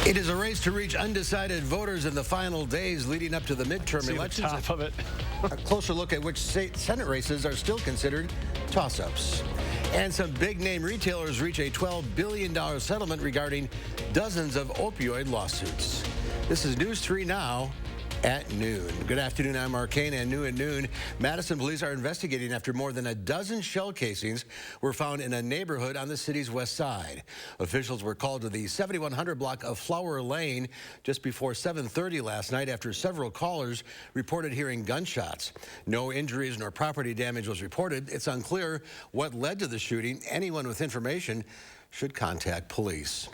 It is a race to reach undecided voters in the final days leading up to the midterm elections. The top of it. A closer look at which state Senate races are still considered toss-ups. And some big-name retailers reach a $12 billion settlement regarding dozens of opioid lawsuits. This is News 3 Now at noon. Good afternoon, I'm Mark Kane, and new at noon, Madison police are investigating after more than a dozen shell casings were found in a neighborhood on the city's west side. Officials were called to the 7100 block of Flower Lane just before 7:30 last night after several callers reported hearing gunshots. No injuries nor property damage was reported. It's unclear what led to the shooting. Anyone with information should contact police.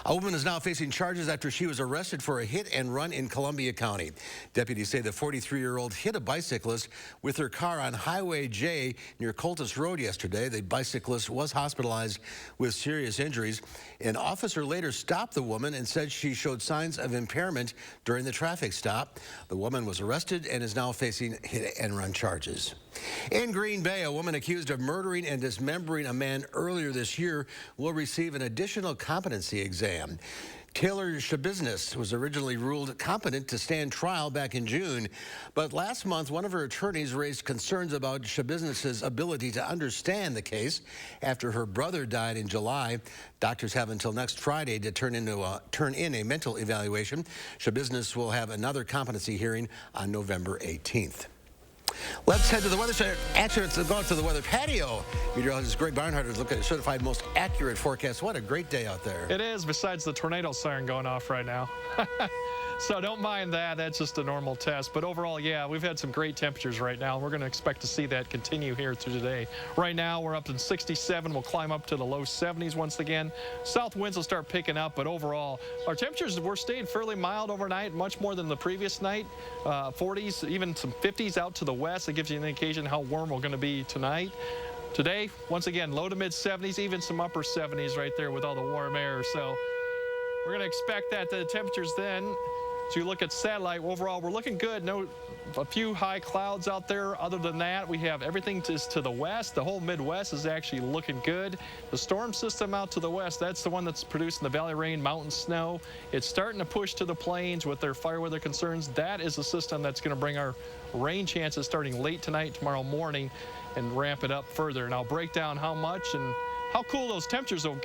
A woman is now facing charges after she was arrested for a hit and run in Columbia County. Deputies say the 43-year-old hit a bicyclist with her car on Highway J near Coltis Road yesterday. The bicyclist was hospitalized with serious injuries. An officer later stopped the woman and said she showed signs of impairment during the traffic stop. The woman was arrested and is now facing hit and run charges. In Green Bay, a woman accused of murdering and dismembering a man earlier this year will receive an additional competency exam. Taylor Shabiznis was originally ruled competent to stand trial back in June, but last month one of her attorneys raised concerns about Shabiznis's ability to understand the case after her brother died in July. Doctors have until next Friday to turn in a mental evaluation. Shabiznis will have another competency hearing on November 18th. Let's head to the weather center. Actually, let's go to the weather patio. Meteorologist Greg Barnhart is looking at a certified most accurate forecast. What a great day out there. It is, besides the tornado siren going off right now. So don't mind that. That's just a normal test. But overall, yeah, we've had some great temperatures right now. We're going to expect to see that continue here through today. Right now, we're up in 67. We'll climb up to the low 70s once again. South winds will start picking up, but overall, our temperatures were staying fairly mild overnight, much more than the previous night. 40s, even some 50s out to the west. That gives you an indication how warm we're going to be tonight. Today, once again, low to mid 70s, even some upper 70s right there with all the warm air. So we're going to expect that the temperatures then, so you look at satellite, overall, we're looking good. A few high clouds out there. Other than that, we have everything to the west. The whole Midwest is actually looking good. The storm system out to the west, that's the one that's producing the valley rain, mountain snow. It's starting to push to the plains with their fire weather concerns. That is the system that's going to bring our rain chances starting late tonight, tomorrow morning, and ramp it up further. And I'll break down how much and how cool those temperatures will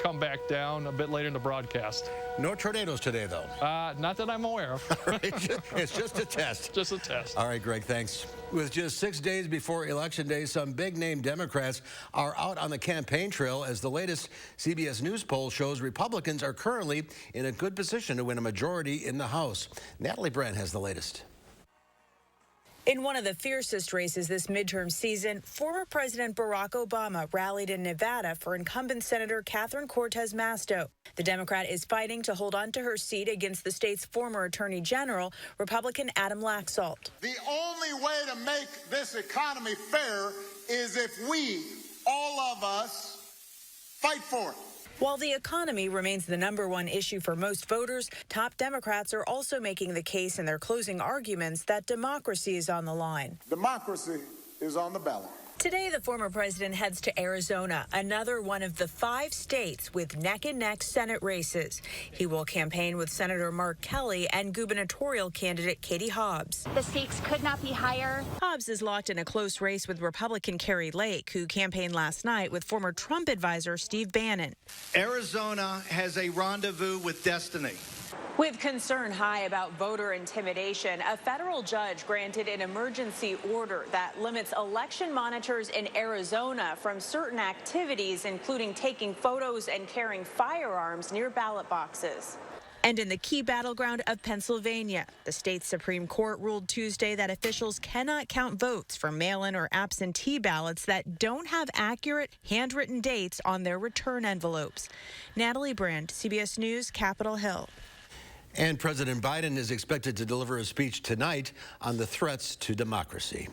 come back down a bit later in the broadcast. No tornadoes today, though. Not that I'm aware of. It's just a test. Just a test. All right, Greg, thanks. With just 6 days before Election Day, some big-name Democrats are out on the campaign trail as the latest CBS News poll shows Republicans are currently in a good position to win a majority in the House. Natalie Brand has the latest. In one of the fiercest races this midterm season, former President Barack Obama rallied in Nevada for incumbent Senator Catherine Cortez Masto. The Democrat is fighting to hold on to her seat against the state's former Attorney General, Republican Adam Laxalt. The only way to make this economy fair is if we, all of us, fight for it. While the economy remains the #1 issue for most voters, top Democrats are also making the case in their closing arguments that democracy is on the line. Democracy is on the ballot. Today, the former president heads to Arizona, another one of the 5 states with neck-and-neck Senate races. He will campaign with Senator Mark Kelly and gubernatorial candidate Katie Hobbs. The stakes could not be higher. Hobbs is locked in a close race with Republican Carrie Lake, who campaigned last night with former Trump advisor Steve Bannon. Arizona has a rendezvous with destiny. With concern high about voter intimidation, a federal judge granted an emergency order that limits election monitors in Arizona from certain activities, including taking photos and carrying firearms near ballot boxes. And in the key battleground of Pennsylvania, the state's Supreme Court ruled Tuesday that officials cannot count votes from mail-in or absentee ballots that don't have accurate handwritten dates on their return envelopes. Natalie Brand, CBS News, Capitol Hill. And President Biden is expected to deliver a speech tonight on the threats to democracy.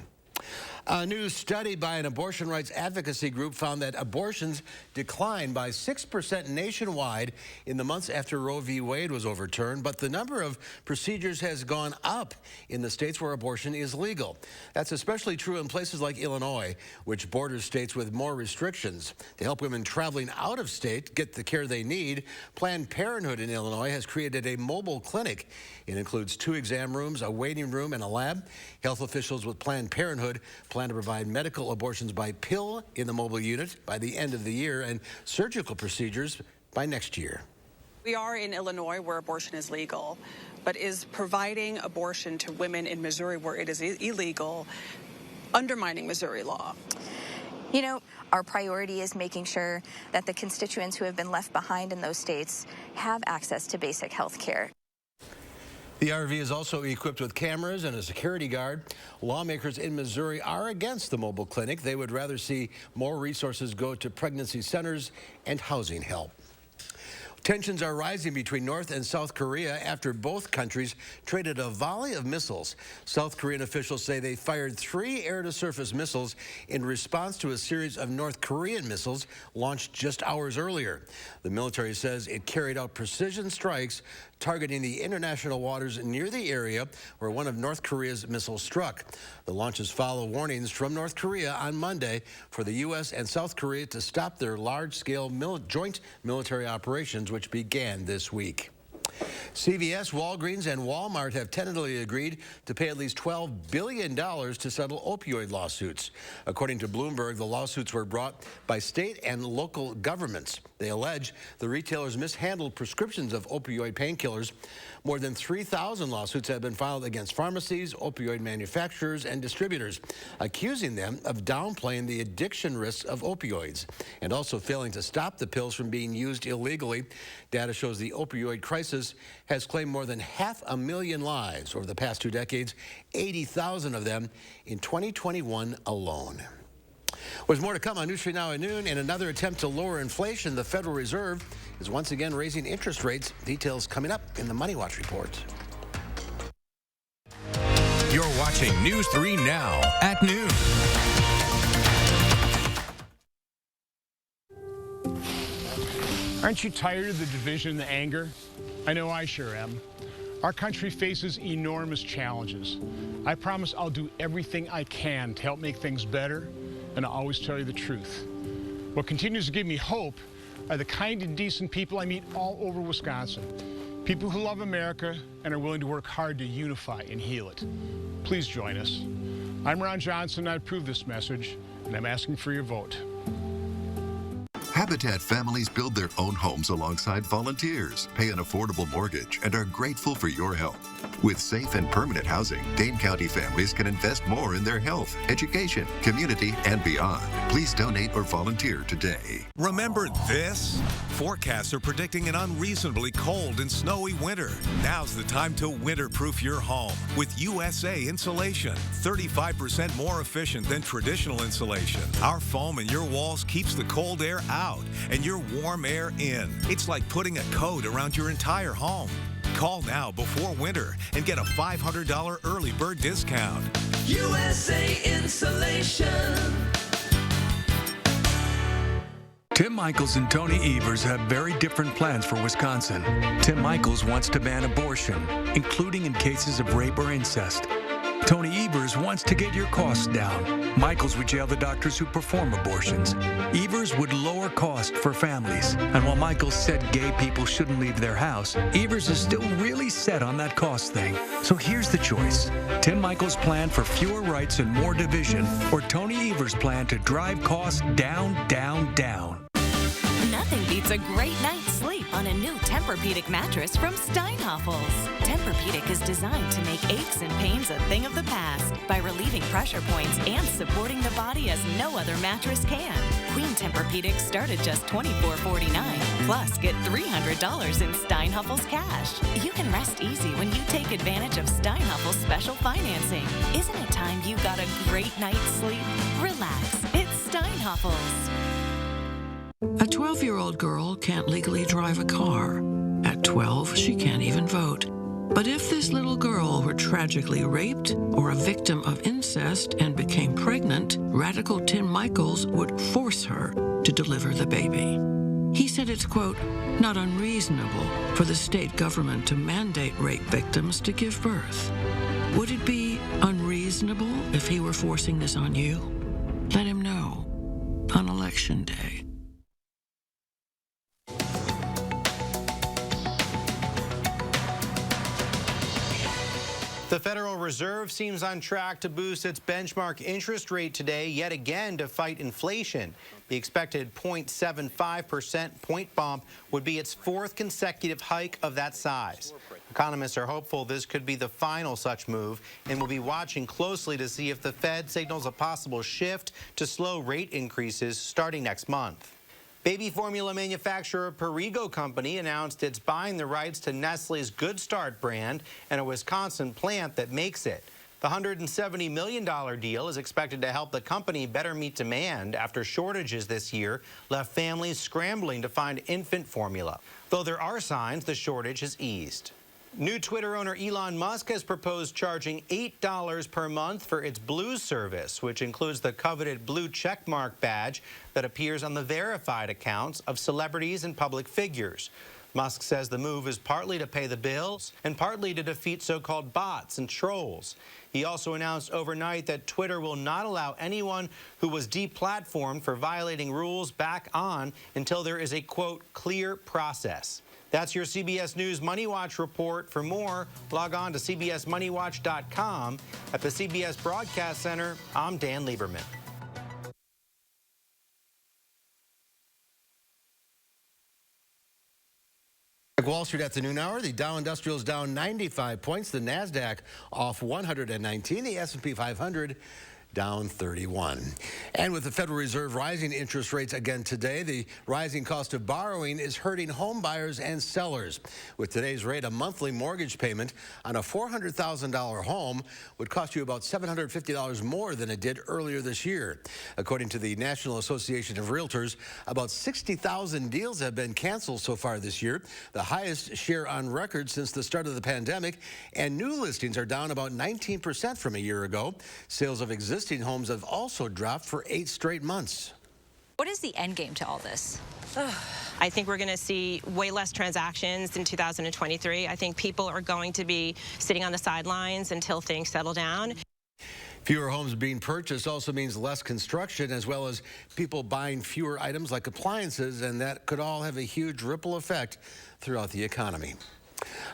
A new study by an abortion rights advocacy group found that abortions declined by 6% nationwide in the months after Roe v. Wade was overturned, but the number of procedures has gone up in the states where abortion is legal. That's especially true in places like Illinois, which borders states with more restrictions. To help women traveling out of state get the care they need, Planned Parenthood in Illinois has created a mobile clinic. It includes 2 exam rooms, a waiting room, and a lab. Health officials with Planned Parenthood plan to provide medical abortions by pill in the mobile unit by the end of the year and surgical procedures by next year. We are in Illinois where abortion is legal, but is providing abortion to women in Missouri where it is illegal, undermining Missouri law? You know, our priority is making sure that the constituents who have been left behind in those states have access to basic health care. The RV is also equipped with cameras and a security guard. Lawmakers in Missouri are against the mobile clinic. They would rather see more resources go to pregnancy centers and housing help. Tensions are rising between North and South Korea after both countries traded a volley of missiles. South Korean officials say they fired 3 air-to-surface missiles in response to a series of North Korean missiles launched just hours earlier. The military says it carried out precision strikes targeting the international waters near the area where one of North Korea's missiles struck. The launches follow warnings from North Korea on Monday for the U.S. and South Korea to stop their large-scale joint military operations, which began this week. CVS, Walgreens, and Walmart have tentatively agreed to pay at least $12 billion to settle opioid lawsuits. According to Bloomberg, the lawsuits were brought by state and local governments. They allege the retailers mishandled prescriptions of opioid painkillers. More than 3,000 lawsuits have been filed against pharmacies, opioid manufacturers, and distributors, accusing them of downplaying the addiction risks of opioids and also failing to stop the pills from being used illegally. Data shows the opioid crisis has claimed more than 500,000 lives over the past 2 decades, 80,000 of them in 2021 alone. There's more to come on News 3 Now at noon. In another attempt to lower inflation, the Federal Reserve is once again raising interest rates. Details coming up in the Money Watch report. You're watching News 3 Now at noon. Aren't you tired of the division and the anger? I know I sure am. Our country faces enormous challenges. I promise I'll do everything I can to help make things better, and I'll always tell you the truth. What continues to give me hope are the kind and decent people I meet all over Wisconsin. People who love America and are willing to work hard to unify and heal it. Please join us. I'm Ron Johnson, and I approve this message, and I'm asking for your vote. Habitat families build their own homes alongside volunteers, pay an affordable mortgage, and are grateful for your help. With safe and permanent housing, Dane County families can invest more in their health, education, community, and beyond. Please donate or volunteer today. Remember this? Forecasts are predicting an unreasonably cold and snowy winter. Now's the time to winter-proof your home with USA Insulation. 35% more efficient than traditional insulation. Our foam in your walls keeps the cold air out and your warm air in. It's like putting a coat around your entire home. Call now before winter and get a $500 early bird discount. USA Insulation. Tim Michaels and Tony Evers have very different plans for Wisconsin. Tim Michaels wants to ban abortion, including in cases of rape or incest. Tony Evers wants to get your costs down. Michaels would jail the doctors who perform abortions. Evers would lower cost for families. And while Michaels said gay people shouldn't leave their house, Evers is still really set on that cost thing. So here's the choice. Tim Michaels' plan for fewer rights and more division, or Tony Evers' plan to drive costs down, down, down. Nothing beats a great night's sleep on a new Tempur-Pedic mattress from Steinhoffels. Tempur-Pedic is designed to make aches and pains a thing of the past by relieving pressure points and supporting the body as no other mattress can. Queen Tempur-Pedic start at just $24.49. Plus, get $300 in Steinhoffels cash. You can rest easy when you take advantage of Steinhoffels special financing. Isn't it time you got a great night's sleep? Relax. It's Steinhoffels. A 12-year-old girl can't legally drive a car. At 12, she can't even vote. But if this little girl were tragically raped or a victim of incest and became pregnant, radical Tim Michels would force her to deliver the baby. He said it's, quote, not unreasonable for the state government to mandate rape victims to give birth. Would it be unreasonable if he were forcing this on you? Let him know on Election Day. The Federal Reserve seems on track to boost its benchmark interest rate today, yet again to fight inflation. The expected 0.75% point bump would be its fourth consecutive hike of that size. Economists are hopeful this could be the final such move and will be watching closely to see if the Fed signals a possible shift to slow rate increases starting next month. Baby formula manufacturer Perrigo Company announced it's buying the rights to Nestle's Good Start brand and a Wisconsin plant that makes it. The $170 million deal is expected to help the company better meet demand after shortages this year left families scrambling to find infant formula, though there are signs the shortage has eased. New Twitter owner Elon Musk has proposed charging $8 per month for its Blue service, which includes the coveted blue checkmark badge that appears on the verified accounts of celebrities and public figures. Musk says the move is partly to pay the bills and partly to defeat so-called bots and trolls. He also announced overnight that Twitter will not allow anyone who was deplatformed for violating rules back on until there is a, quote, clear process. That's your CBS News Money Watch report. For more, log on to cbsmoneywatch.com. At the CBS Broadcast Center, I'm Dan Lieberman. Wall Street afternoon hour, the Dow Industrial is down 95 points, the NASDAQ off 119, the S&P 500 down 31. And with the Federal Reserve rising interest rates again today, the rising cost of borrowing is hurting home buyers and sellers. With today's rate, a monthly mortgage payment on a $400,000 home would cost you about $750 more than it did earlier this year. According to the National Association of Realtors, about 60,000 deals have been canceled so far this year, the highest share on record since the start of the pandemic, and new listings are down about 19% from a year ago. Sales of existing homes have also dropped for 8 straight months. What is the end game to all this? I think we're going to see way less transactions in 2023. I think people are going to be sitting on the sidelines until things settle down. Fewer homes being purchased also means less construction, as well as people buying fewer items like appliances, and that could all have a huge ripple effect throughout the economy.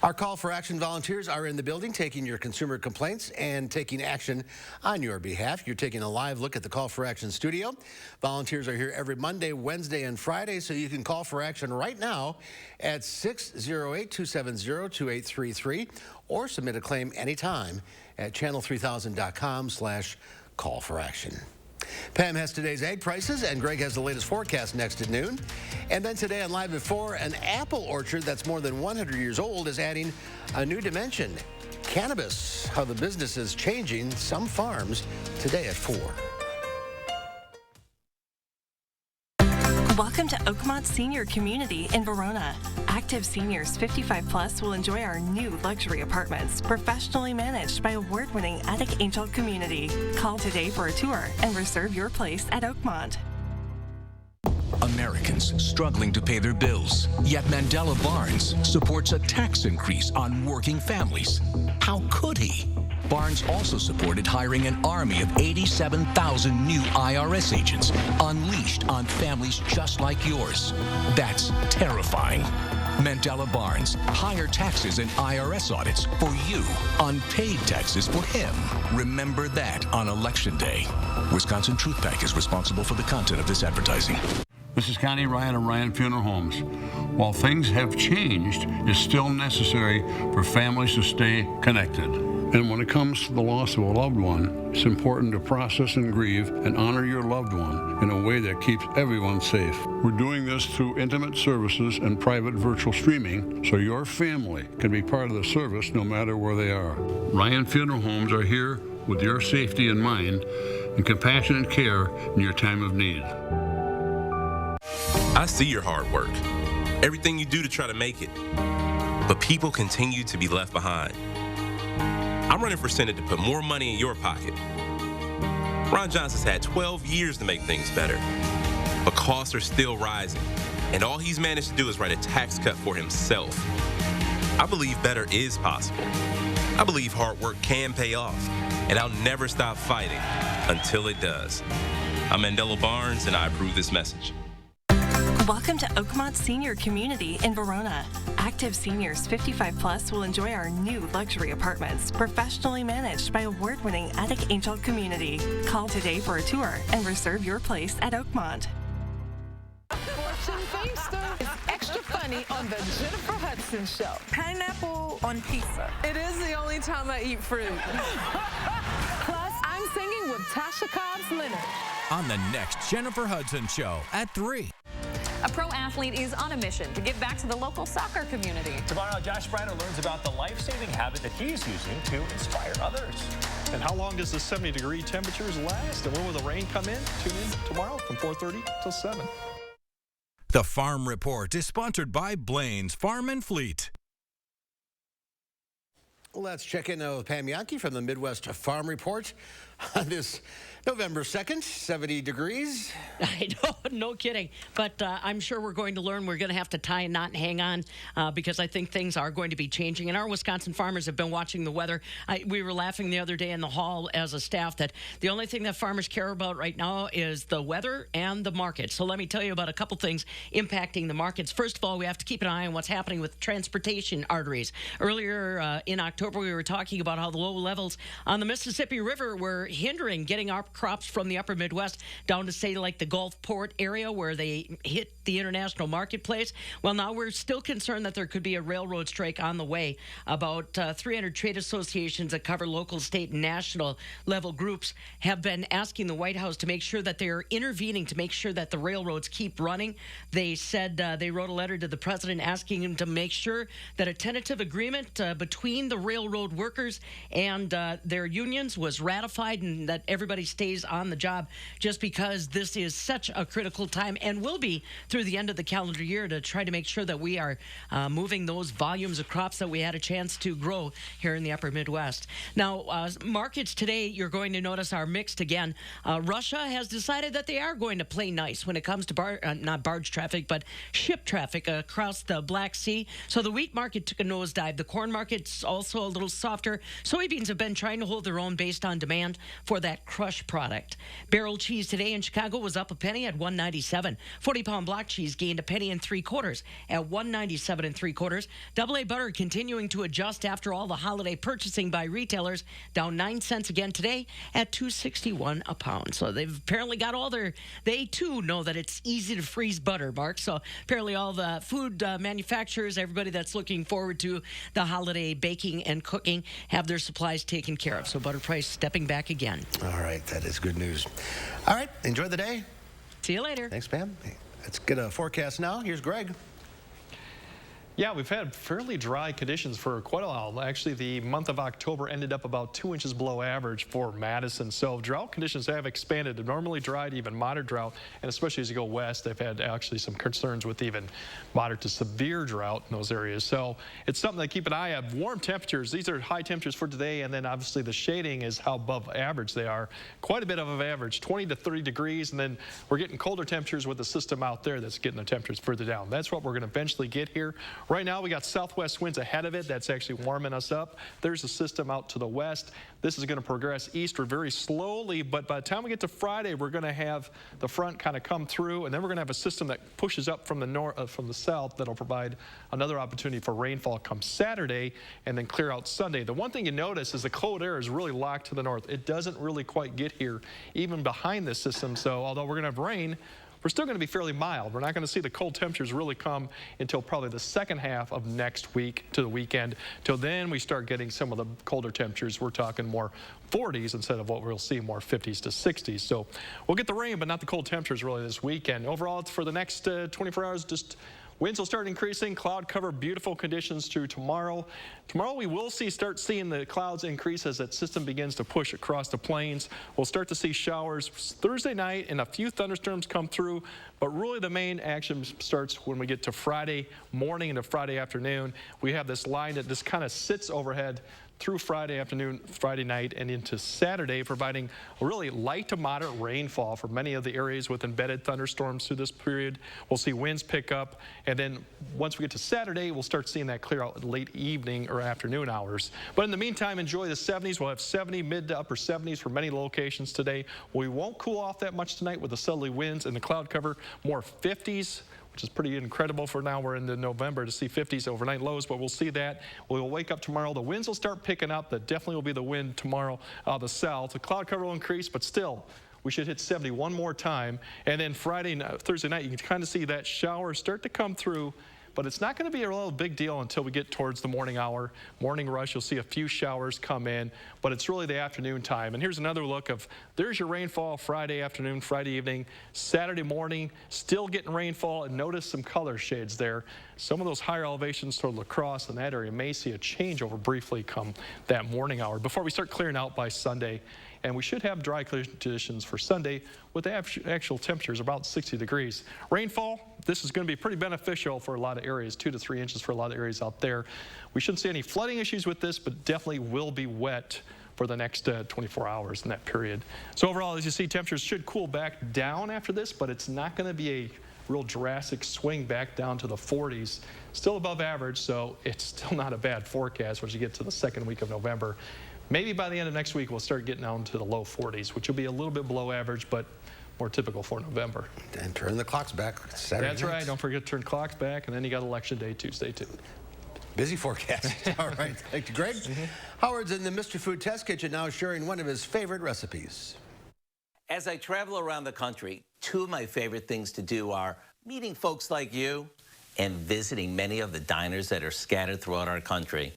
Our Call for Action volunteers are in the building taking your consumer complaints and taking action on your behalf. You're taking a live look at the Call for Action studio. Volunteers are here every Monday, Wednesday, and Friday, so you can call for action right now at 608-270-2833 or submit a claim anytime at channel3000.com/call-for-action. Pam has today's egg prices, and Greg has the latest forecast next at noon. And then today on Live at 4, an apple orchard that's more than 100 years old is adding a new dimension. Cannabis, how the business is changing some farms, today at 4. Welcome to Oakmont Senior Community in Verona. Active seniors 55 plus will enjoy our new luxury apartments, professionally managed by award-winning Attic Angel Community. Call today for a tour and reserve your place at Oakmont. Americans struggling to pay their bills, yet Mandela Barnes supports a tax increase on working families. How could he? Barnes also supported hiring an army of 87,000 new IRS agents unleashed on families just like yours. That's terrifying. Mandela Barnes, higher taxes and IRS audits for you, unpaid taxes for him. Remember that on Election Day. Wisconsin Truth PAC is responsible for the content of this advertising. This is Connie Ryan of Ryan Funeral Homes. While things have changed, it's still necessary for families to stay connected. And when it comes to the loss of a loved one, it's important to process and grieve and honor your loved one in a way that keeps everyone safe. We're doing this through intimate services and private virtual streaming so your family can be part of the service no matter where they are. Ryan Funeral Homes are here with your safety in mind and compassionate care in your time of need. I see your hard work, everything you do to try to make it. but people continue to be left behind. I'm running for Senate to put more money in your pocket. Ron Johnson's had 12 years to make things better, but costs are still rising, and all he's managed to do is write a tax cut for himself. I believe better is possible. I believe hard work can pay off, and I'll never stop fighting until it does. I'm Mandela Barnes, and I approve this message. Welcome to Oakmont Senior Community in Verona. Active seniors 55 plus will enjoy our new luxury apartments, professionally managed by award-winning Attic Angel Community. Call today for a tour and reserve your place at Oakmont. Fortune Feaster is extra funny on the Jennifer Hudson Show. Pineapple on pizza. It is the only time I eat fruit. Plus, I'm singing with Tasha Cobbs Leonard. On the next Jennifer Hudson Show at 3. A pro athlete is on a mission to give back to the local soccer community. Tomorrow, Josh Briner learns about the life-saving habit that he's using to inspire others. And how long does the 70-degree temperatures last? And when will the rain come in? Tune in tomorrow from 4:30 till 7. The Farm Report is sponsored by Blaine's Farm and Fleet. Let's check in with Pam Yankee from the Midwest Farm Report on this November 2nd, 70 degrees. I know, no kidding. But I'm sure we're going to learn. We're going to have to tie a knot and hang on because I think things are going to be changing. And our Wisconsin farmers have been watching the weather. We were laughing the other day in the hall as a staff that the only thing that farmers care about right now is the weather and the market. So let me tell you about a couple things impacting the markets. First of all, we have to keep an eye on what's happening with transportation arteries. Earlier in October, we were talking about how the low levels on the Mississippi River were hindering getting our crops from the upper Midwest down to, say, like the Gulfport area where they hit the international marketplace. Well, now we're still concerned that there could be a railroad strike on the way. About 300 trade associations that cover local, state, and national level groups have been asking the White House to make sure that they're intervening to make sure that the railroads keep running. They said they wrote a letter to the president asking him to make sure that a tentative agreement between the railroad workers and their unions was ratified and that everybody stays on the job, just because this is such a critical time and will be through the end of the calendar year to try to make sure that we are moving those volumes of crops that we had a chance to grow here in the upper Midwest. Now, markets today, you're going to notice, are mixed again. Russia has decided that they are going to play nice when it comes to not barge traffic, but ship traffic across the Black Sea. So the wheat market took a nosedive. The corn market's also a little softer. Soybeans have been trying to hold their own based on demand for that crush product. Barrel cheese today in Chicago was up a penny at $1.97. 40-pound block cheese gained a penny and 3/4 at $1.97 3/4. AA butter continuing to adjust after all the holiday purchasing by retailers, down 9 cents again today at $2.61 a pound. So they've apparently got all their, they too know that it's easy to freeze butter, Mark. So apparently all the food manufacturers, everybody that's looking forward to the holiday baking and cooking, have their supplies taken care of. So butter price stepping back again. All right, that is good news. All right, enjoy the day. See you later. Thanks, Pam. Let's get a forecast now. Here's Greg. Yeah, we've had fairly dry conditions for quite a while. Actually, the month of October ended up about 2 inches below average for Madison. So drought conditions have expanded. They're normally dry to even moderate drought, and especially as you go west, they've had actually some concerns with even moderate to severe drought in those areas. So it's something to keep an eye on. Warm temperatures, these are high temperatures for today, and then obviously the shading is how above average they are. Quite a bit above average, 20 to 30 degrees, and then we're getting colder temperatures with the system out there that's getting the temperatures further down. That's what we're going to eventually get here. Right now, we got southwest winds ahead of it. That's actually warming us up. There's a system out to the west. This is going to progress eastward very slowly, but by the time we get to Friday, we're going to have the front kind of come through, and then we're going to have a system that pushes up from the north, from the south, that'll provide another opportunity for rainfall come Saturday, and then clear out Sunday. The one thing you notice is the cold air is really locked to the north. It doesn't really quite get here, even behind this system. So although we're going to have rain, we're still going to be fairly mild. We're not going to see the cold temperatures really come until probably the second half of next week to the weekend. Till then, we start getting some of the colder temperatures. We're talking more 40s instead of what we'll see more 50s to 60s. So we'll get the rain, but not the cold temperatures really this weekend. Overall, for the next 24 hours, just Winds will start increasing, cloud cover, beautiful conditions through tomorrow. Tomorrow we will start seeing the clouds increase as that system begins to push across the plains. We'll start to see showers Thursday night and a few thunderstorms come through, but really the main action starts when we get to Friday morning into Friday afternoon. We have this line that just kind of sits overhead through Friday afternoon, Friday night, and into Saturday, providing a really light to moderate rainfall for many of the areas with embedded thunderstorms through this period. We'll see winds pick up, and then once we get to Saturday, we'll start seeing that clear out late evening or afternoon hours. But in the meantime, enjoy the 70s. We'll have 70, mid to upper 70s for many locations today. We won't cool off that much tonight with the southerly winds and the cloud cover. More 50s. Which is pretty incredible for now. We're into November to see 50s overnight lows, but we'll see that. We'll wake up tomorrow. The winds will start picking up. That definitely will be the wind tomorrow the south. The cloud cover will increase, but still, we should hit 70 one more time. And then Thursday night, you can kind of see that shower start to come through, but it's not going to be a real big deal until we get towards the morning hour. Morning rush, you'll see a few showers come in, but it's really the afternoon time. And here's another look of, there's your rainfall Friday afternoon, Friday evening, Saturday morning, still getting rainfall, and notice some color shades there. Some of those higher elevations toward La Crosse in that area may see a changeover briefly come that morning hour before we start clearing out by Sunday. And we should have dry conditions for Sunday with the actual temperatures about 60 degrees. Rainfall, this is going to be pretty beneficial for a lot of areas, 2 to 3 inches for a lot of areas out there. We shouldn't see any flooding issues with this, but definitely will be wet for the next 24 hours in that period. So overall, as you see, temperatures should cool back down after this, but it's not going to be a real drastic swing back down to the 40s. Still above average, so it's still not a bad forecast once you get to the second week of November. Maybe by the end of next week, we'll start getting down to the low 40s, which will be a little bit below average, but more typical for November. And turn the clocks back Saturday That's night. right. Don't forget to turn clocks back, and then you got Election Day Tuesday, too. Busy forecast. All right. Thank you, Greg. Howard's in the Mr. Food Test Kitchen now sharing one of his favorite recipes. As I travel around the country, two of my favorite things to do are meeting folks like you and visiting many of the diners that are scattered throughout our country.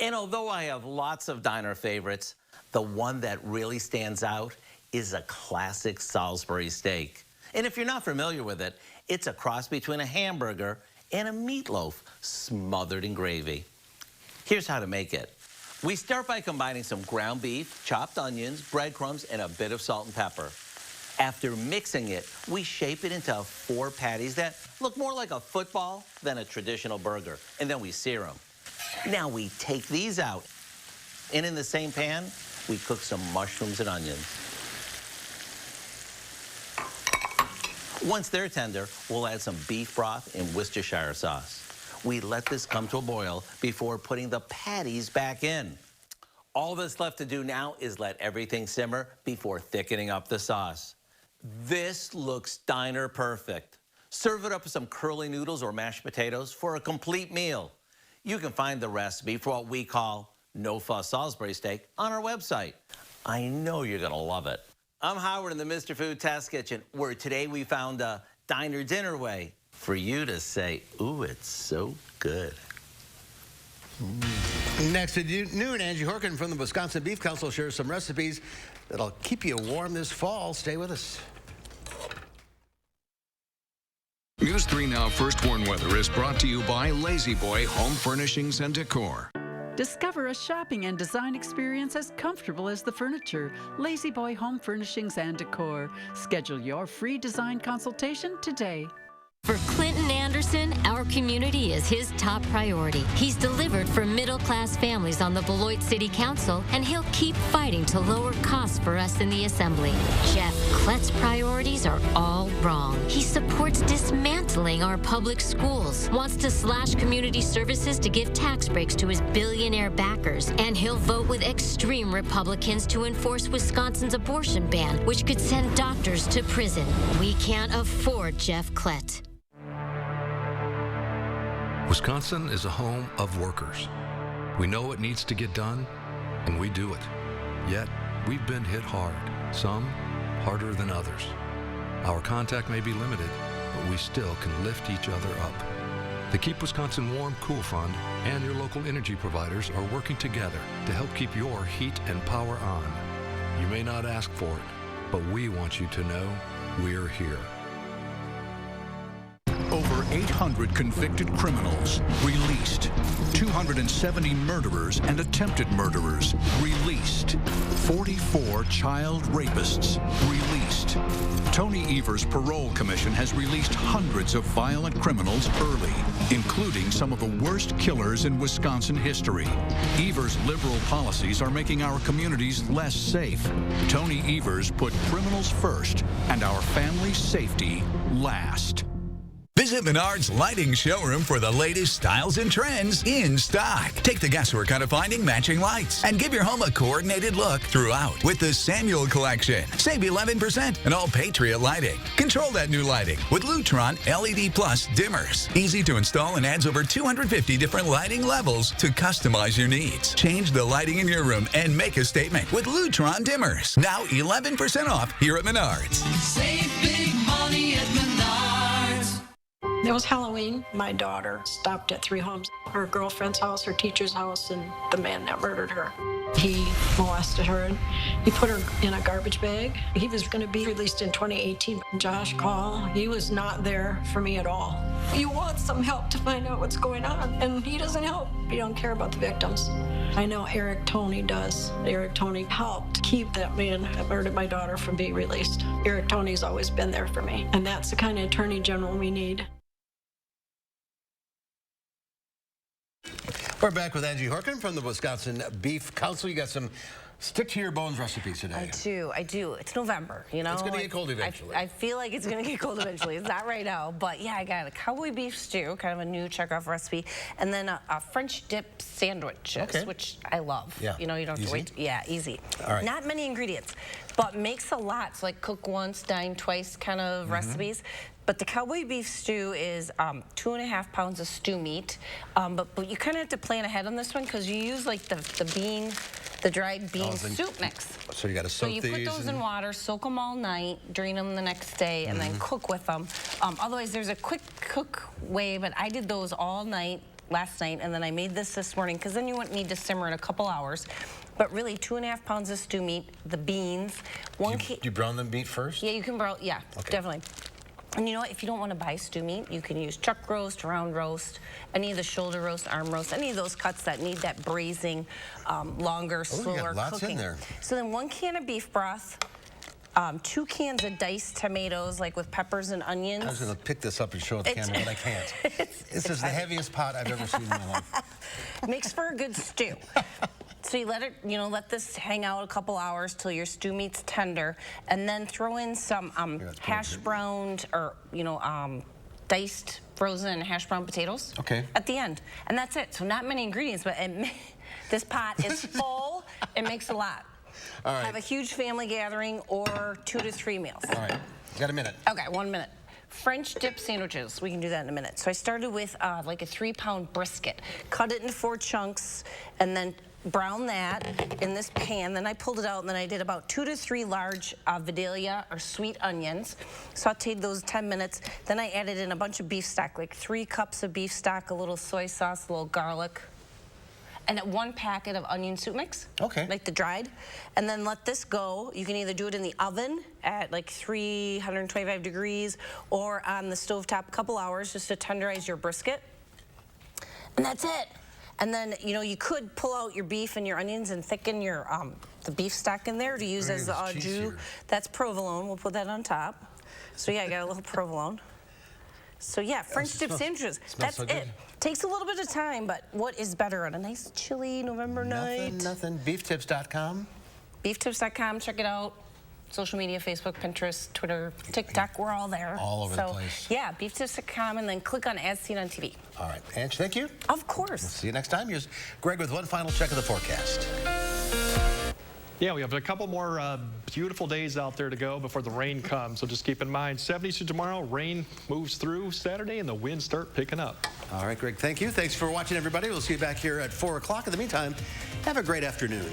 And although I have lots of diner favorites, the one that really stands out is a classic Salisbury steak. And if you're not familiar with it, it's a cross between a hamburger and a meatloaf smothered in gravy. Here's how to make it. We start by combining some ground beef, chopped onions, breadcrumbs, and a bit of salt and pepper. After mixing it, we shape it into 4 patties that look more like a football than a traditional burger, and then we sear them. Now we take these out, and in the same pan, we cook some mushrooms and onions. Once they're tender, we'll add some beef broth and Worcestershire sauce. We let this come to a boil before putting the patties back in. All that's left to do now is let everything simmer before thickening up the sauce. This looks diner perfect. Serve it up with some curly noodles or mashed potatoes for a complete meal. You can find the recipe for what we call no-fuss Salisbury steak on our website. I know you're going to love it. I'm Howard in the Mr. Food Test Kitchen, where today we found a diner dinner way for you to say, ooh, it's so good. Next at noon, Angie Horkin from the Wisconsin Beef Council shares some recipes that'll keep you warm this fall. Stay with us. News 3 Now First Warn Weather is brought to you by Lazy Boy Home Furnishings and Decor. Discover a shopping and design experience as comfortable as the furniture. Lazy Boy Home Furnishings and Decor. Schedule your free design consultation today. For Clinton Anderson, our community is his top priority. He's delivered for middle-class families on the Beloit City Council, and he'll keep fighting to lower costs for us in the Assembly. Jeff Klett's priorities are all wrong. He supports dismantling our public schools, wants to slash community services to give tax breaks to his billionaire backers, and he'll vote with extreme Republicans to enforce Wisconsin's abortion ban, which could send doctors to prison. We can't afford Jeff Klett. Wisconsin is a home of workers. We know what needs to get done, and we do it. Yet, we've been hit hard, some harder than others. Our contact may be limited, but we still can lift each other up. The Keep Wisconsin Warm Cool Fund and your local energy providers are working together to help keep your heat and power on. You may not ask for it, but we want you to know we're here. Over 800 convicted criminals released. 270 murderers and attempted murderers released. 44 child rapists released. Tony Evers' parole commission has released hundreds of violent criminals early, including some of the worst killers in Wisconsin history. Evers' liberal policies are making our communities less safe. Tony Evers put criminals first and our family's safety last. Visit Menards Lighting Showroom for the latest styles and trends in stock. Take the guesswork out of finding matching lights and give your home a coordinated look throughout with the Samuel Collection. Save 11% on all Patriot lighting. Control that new lighting with Lutron LED Plus dimmers. Easy to install and adds over 250 different lighting levels to customize your needs. Change the lighting in your room and make a statement with Lutron dimmers. Now 11% off here at Menards. Save big money at Menards. It was Halloween. My daughter stopped at 3 homes, her girlfriend's house, her teacher's house, and the man that murdered her. He molested her and he put her in a garbage bag. He was going to be released in 2018. Josh called. He was not there for me at all. You want some help to find out what's going on, and he doesn't help. He don't care about the victims. I know Eric Toney does. Eric Toney helped keep that man that murdered my daughter from being released. Eric Toney's always been there for me, and that's the kind of attorney general we need. We're back with Angie Horkin from the Wisconsin Beef Council. You got some stick-to-your-bones recipes today. I do. It's November, you know. It's going to get cold eventually. I feel like it's going to get cold eventually. It's not right now. But, yeah, I got a cowboy beef stew, kind of a new check-off recipe, and then a French dip sandwich, which I love. Yeah. You know, you don't have to wait. Yeah, easy. All right. Not many ingredients, but makes a lot. So, like, cook once, dine twice kind of recipes. But the cowboy beef stew is 2.5 pounds of stew meat. But you kind of have to plan ahead on this one because you use like the dried bean soup mix. So you got to soak these. So you put those in water, soak them all night, drain them the next day, and then cook with them. Otherwise, there's a quick cook way, but I did those all night last night, and then I made this morning because then you wouldn't need to simmer in a couple hours. But really, 2.5 pounds of stew meat, the beans. Do you brown the meat first? Yeah, you can brown. Yeah, definitely. And you know what? If you don't want to buy stew meat, you can use chuck roast, round roast, any of the shoulder roast, arm roast, any of those cuts that need that braising, longer, slower you got lots cooking. in there. So then 1 can of beef broth, 2 cans of diced tomatoes, like with peppers and onions. I was going to pick this up and show it to the camera, but I can't. This is the heaviest pot I've ever seen in my life. Makes for a good stew. So you let it, let this hang out a couple hours till your stew meat's tender, and then throw in some hash browned or diced frozen hash brown potatoes. At the end, and that's it. So not many ingredients, but this pot is full. It makes a lot. All right. Have a huge family gathering or 2 to 3 meals. All right. You got a minute. Okay, 1 minute. French dip sandwiches. We can do that in a minute. So I started with like a 3-pound brisket. Cut it into 4 chunks, and then brown that in this pan. Then I pulled it out, and then I did about 2 to 3 large Vidalia or sweet onions. Sauteed those 10 minutes. Then I added in a bunch of beef stock, like 3 cups of beef stock, a little soy sauce, a little garlic, and 1 packet of onion soup mix. Like the dried. And then let this go. You can either do it in the oven at like 325 degrees or on the stovetop a couple hours just to tenderize your brisket. And that's it. And then, you could pull out your beef and your onions and thicken your the beef stock in there to use as the au jus. That's provolone. We'll put that on top. So yeah, I got a little provolone. So yeah, French dip sandwiches. That's it. Takes a little bit of time, but what is better on a nice chilly November night? Nothing. Beeftips.com. Beeftips.com. Check it out. Social media, Facebook, Pinterest, Twitter, TikTok, we're all there. All over the place. Yeah, beeftips.com, and then click on As Seen on TV. All right. Ange, thank you. Of course. We'll see you next time. Here's Greg with one final check of the forecast. Yeah, we have a couple more beautiful days out there to go before the rain comes. So just keep in mind, 70s tomorrow, rain moves through Saturday, and the winds start picking up. All right, Greg, thank you. Thanks for watching, everybody. We'll see you back here at 4 o'clock. In the meantime, have a great afternoon.